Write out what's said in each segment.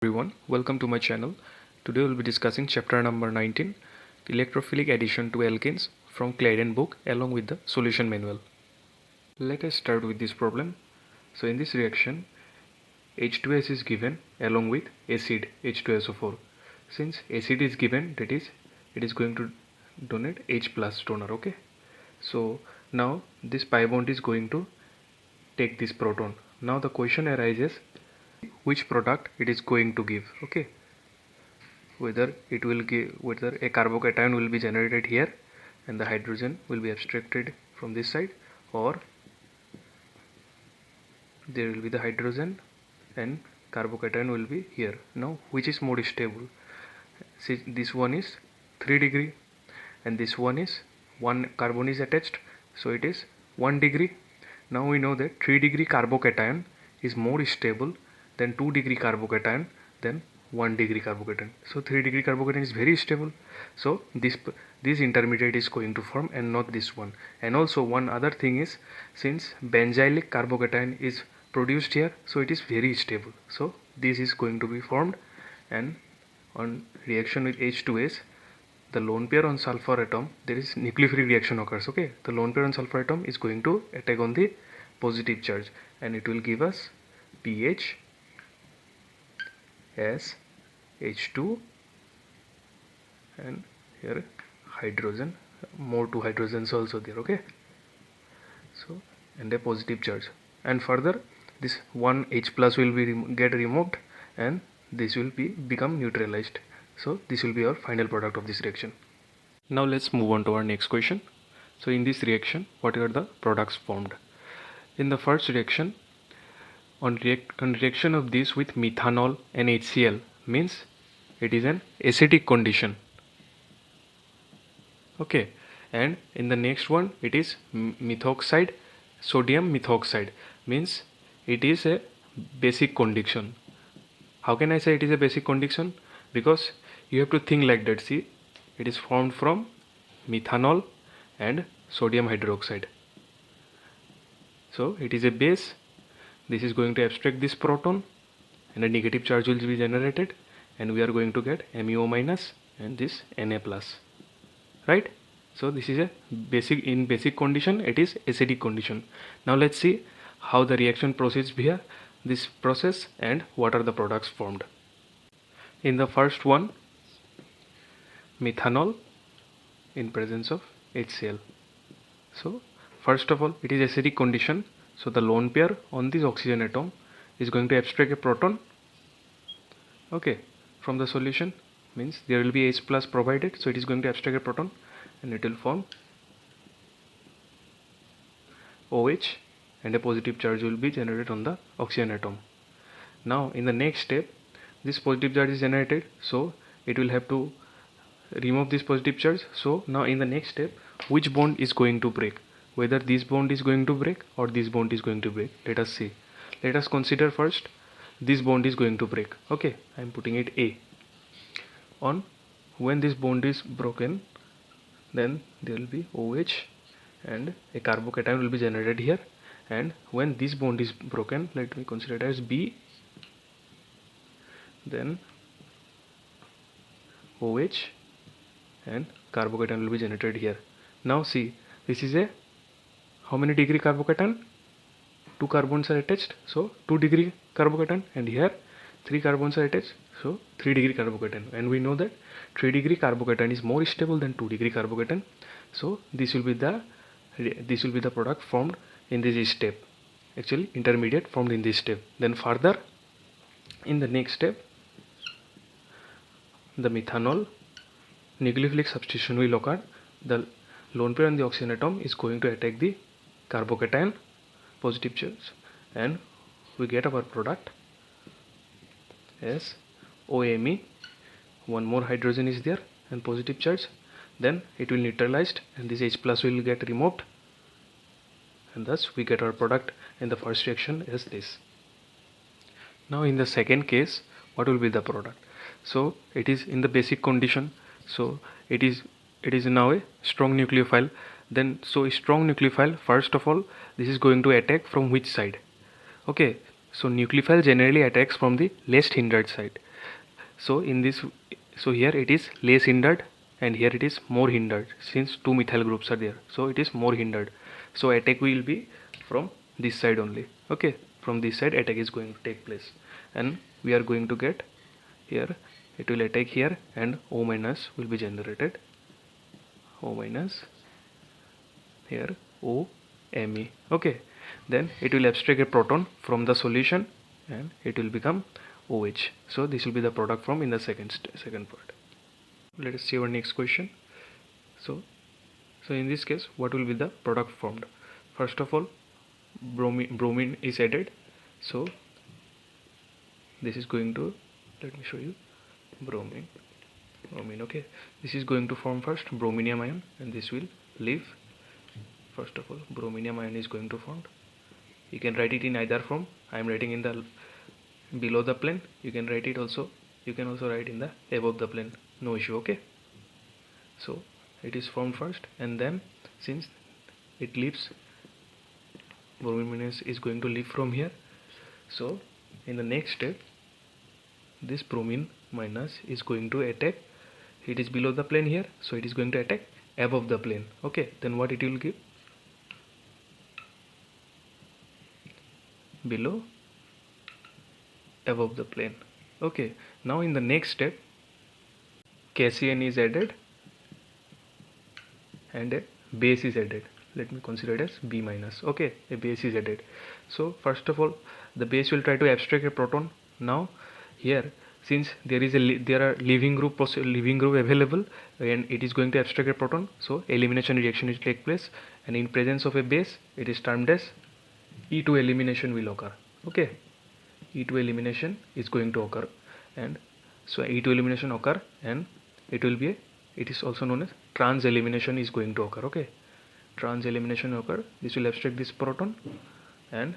Everyone, welcome to my channel. Today we'll be discussing chapter number 19, electrophilic addition to alkanes from Claydon book along with the solution manual. Let us start with this problem. So in this reaction, H2S is given along with acid H2SO4. Since acid is given, that is, it is going to donate H plus donor. Okay. So now this pi bond is going to take this proton. Now the question arises, which product it is going to give. Okay, whether a carbocation will be generated here and the hydrogen will be abstracted from this side, or there will be the hydrogen and carbocation will be here. Now which is more stable? See, this one is 3 degree and this one is 1 carbon is attached, so it is 1 degree. Now we know that 3 degree carbocation is more stable than 2 degree carbocation than 1 degree carbocation. So 3 degree carbocation is very stable. So this intermediate is going to form and not this one. And also one other thing is, since benzylic carbocation is produced here, so it is very stable. So this is going to be formed, and on reaction with H2S, the lone pair on sulfur atom, there is nucleophilic reaction occurs. Okay, the lone pair on sulfur atom is going to attack on the positive charge and it will give us pH as H2 and here hydrogen, more two hydrogens also there. Okay, so and a positive charge, and further this one H plus will be get removed and this will become neutralized. So this will be our final product of this reaction. Now let's move on to our next question. So in this reaction, what are the products formed? In the first reaction, on reaction of this with methanol and HCl, means it is an acidic condition. Okay, and in the next one it is methoxide, sodium methoxide, means it is a basic condition. How can I say it is a basic condition? Because you have to think like that. See, it is formed from methanol and sodium hydroxide. So it is a base. This is going to abstract this proton and a negative charge will be generated, and we are going to get MeO minus and this Na plus, right? So this is a basic condition, it is acidic condition. Now let's see how the reaction proceeds via this process and what are the products formed. In the first one, methanol in presence of HCl. So first of all, it is acidic condition, so the lone pair on this oxygen atom is going to abstract a proton, okay, from the solution, means there will be H plus provided, so it is going to abstract a proton and it will form OH and a positive charge will be generated on the oxygen atom. Now in the next step, this positive charge is generated, so it will have to remove this positive charge. So now in the next step, which bond is going to break? Whether this bond is going to break or this bond is going to break. Let us see. Let us consider first this bond is going to break. Okay, I am putting it A. On when this bond is broken, then there will be OH and a carbocation will be generated here, and when this bond is broken, let me consider it as B, then OH and carbocation will be generated here. Now see, this is a how many degree carbocation? 2 carbons are attached, so 2 degree carbocation, and here 3 carbons are attached, so 3 degree carbocation, and we know that 3 degree carbocation is more stable than 2 degree carbocation. So this will be the product formed in this step, actually intermediate formed in this step. Then further in the next step, the methanol nucleophilic substitution will occur. The lone pair on the oxygen atom is going to attack the carbocation, positive charge, and we get our product as OMe. One more hydrogen is there and positive charge, then it will neutralized and this H plus will get removed, and thus we get our product in the first reaction as this. Now in the second case, what will be the product? So it is in the basic condition, so it is now a strong nucleophile. Then so a strong nucleophile, first of all, this is going to attack from which side? Okay, so nucleophile generally attacks from the less hindered side. So in this, so here it is less hindered and here it is more hindered, since two methyl groups are there, so it is more hindered. So attack will be from this side only. Okay, from this side attack is going to take place, and we are going to get here, it will attack here and O minus will be generated, O minus here O Me. Okay, then it will abstract a proton from the solution and it will become OH. So this will be the product formed in the second part. Let us see our next question. So in this case, what will be the product formed? First of all, bromine is added. So this is going to, let me show you, bromine. Okay, this is going to form first brominium ion and this will leave. First of all, brominium ion is going to form. You can write it in either form. I am writing in the below the plane. You can write it also, you can also write in the above the plane, no issue. Okay, so it is formed first, and then since it leaves, bromine is going to leave from here. So in the next step, this bromine minus is going to attack, it is below the plane here, so it is going to attack above the plane. Okay, then what it will give? Below, above the plane. Okay, now in the next step, Cassian is added and a base is added. Let me consider it as B minus. Okay, a base is added. So first of all, the base will try to abstract a proton. Now here, since there is there are leaving group available and it is going to abstract a proton, so elimination reaction will take place, and in presence of a base, it is termed as E2 elimination will occur. Okay, E2 elimination is going to occur, and so E2 elimination occur, and it will be it is also known as trans elimination is going to occur. Okay, trans elimination occur. This will abstract this proton and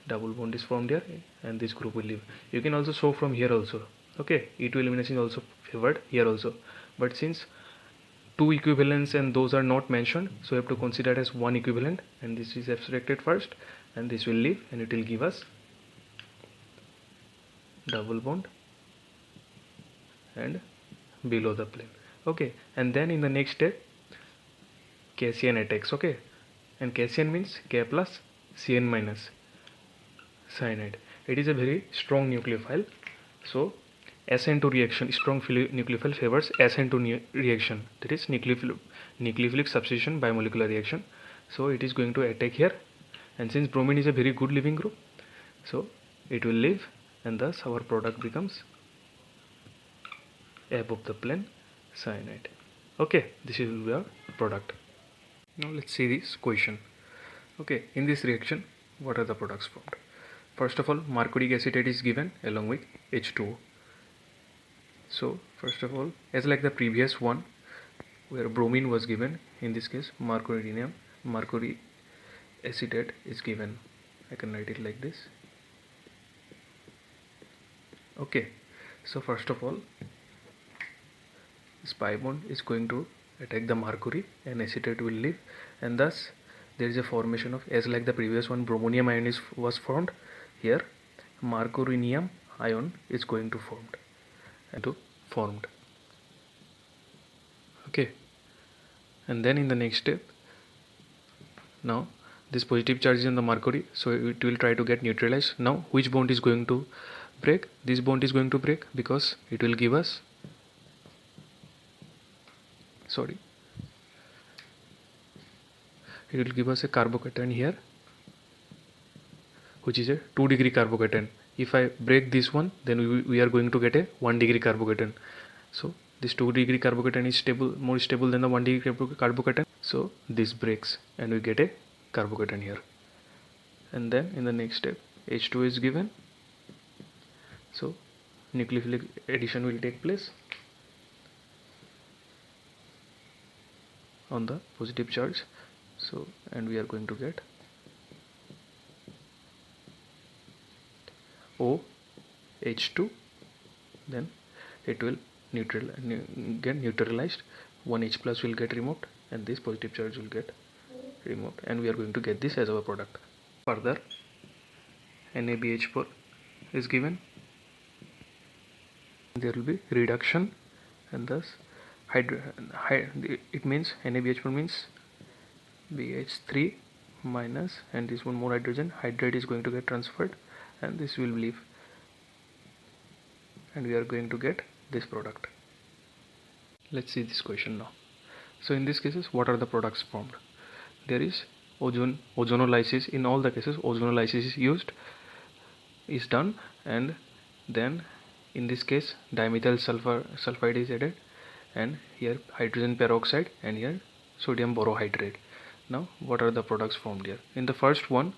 double bond is formed here, and this group will leave. You can also show from here also. Okay, E2 elimination is also favored here also, but since two equivalents and those are not mentioned, so you have to consider it as one equivalent, and this is abstracted first and this will leave and it will give us double bond and below the plane. Okay, and then in the next step, Cassian attacks. Okay, and Cassian means K plus Cn minus cyanide. It is a very strong nucleophile, so SN2 reaction, strong nucleophile favors SN2 reaction, that is nucleophilic substitution bimolecular reaction. So it is going to attack here, and since bromine is a very good leaving group, so it will leave, and thus our product becomes above the plane cyanide. Okay, this is our product. Now let's see this question. Okay, in this reaction, what are the products formed? First of all, mercuric acetate is given along with H2O. So first of all, as like the previous one where bromine was given, in this case mercury acetate is given. I can write it like this. Okay, so first of all, this pi bond is going to attack the mercury and acetate will leave, and thus there is a formation of, as like the previous one, bromonium ion was formed. Here mercurinium ion is going to formed. Okay, and then in the next step, now this positive charge is on the mercury, so it will try to get neutralized. Now which bond is going to break? This bond is going to break because it will give us, it will give us a carbocation here, which is a 2 degree carbocation. If I break this one, then we are going to get a 1 degree carbocation. So this 2 degree carbocation is more stable than the 1 degree carbocation. So this breaks and we get a carbocation here. And then in the next step, H2 is given. So nucleophilic addition will take place on the positive charge. So, and we are going to get OH2, then it will get neutralized, 1H plus will get removed and this positive charge will get removed, and we are going to get this as our product. Further, NaBH4 is given, there will be reduction, and thus it means NaBH4 means BH3 minus, and this one more hydrogen, hydrate is going to get transferred, and this will leave, and we are going to get this product. Let's see this question now. So in these cases, what are the products formed? There is ozonolysis. In all the cases, ozonolysis is done, and then in this case dimethyl sulfide is added, and here hydrogen peroxide, and here sodium borohydrate. Now what are the products formed here? In the first one,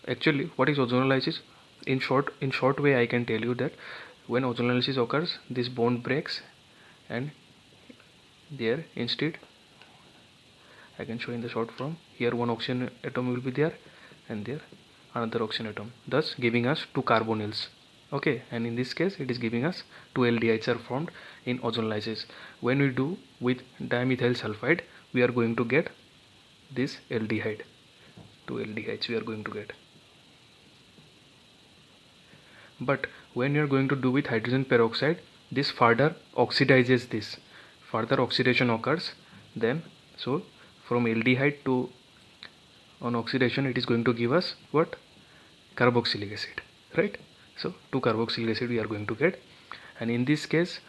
actually what is ozonolysis? In short way I can tell you that when ozonolysis occurs, this bond breaks, and there instead I can show in the short form. Here one oxygen atom will be there, and there another oxygen atom, thus giving us two carbonyls. Okay, and in this case it is giving us two aldehydes are formed in ozonolysis. When we do with dimethyl sulfide, we are going to get this aldehyde, two aldehydes we are going to get. But when you are going to do with hydrogen peroxide, this further oxidizes this. Further oxidation occurs, then so from aldehyde to on oxidation it is going to give us what? Carboxylic acid, right? So 2 carboxylic acid we are going to get, and in this case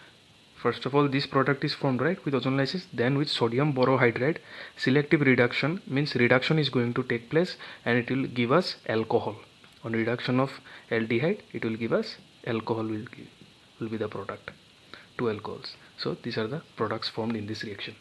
first of all this product is formed, right, with ozonolysis. Then with sodium borohydride, selective reduction means reduction is going to take place, and it will give us alcohol. On reduction of aldehyde, it will give us alcohol, will be the product, 2 alcohols. So these are the products formed in this reaction.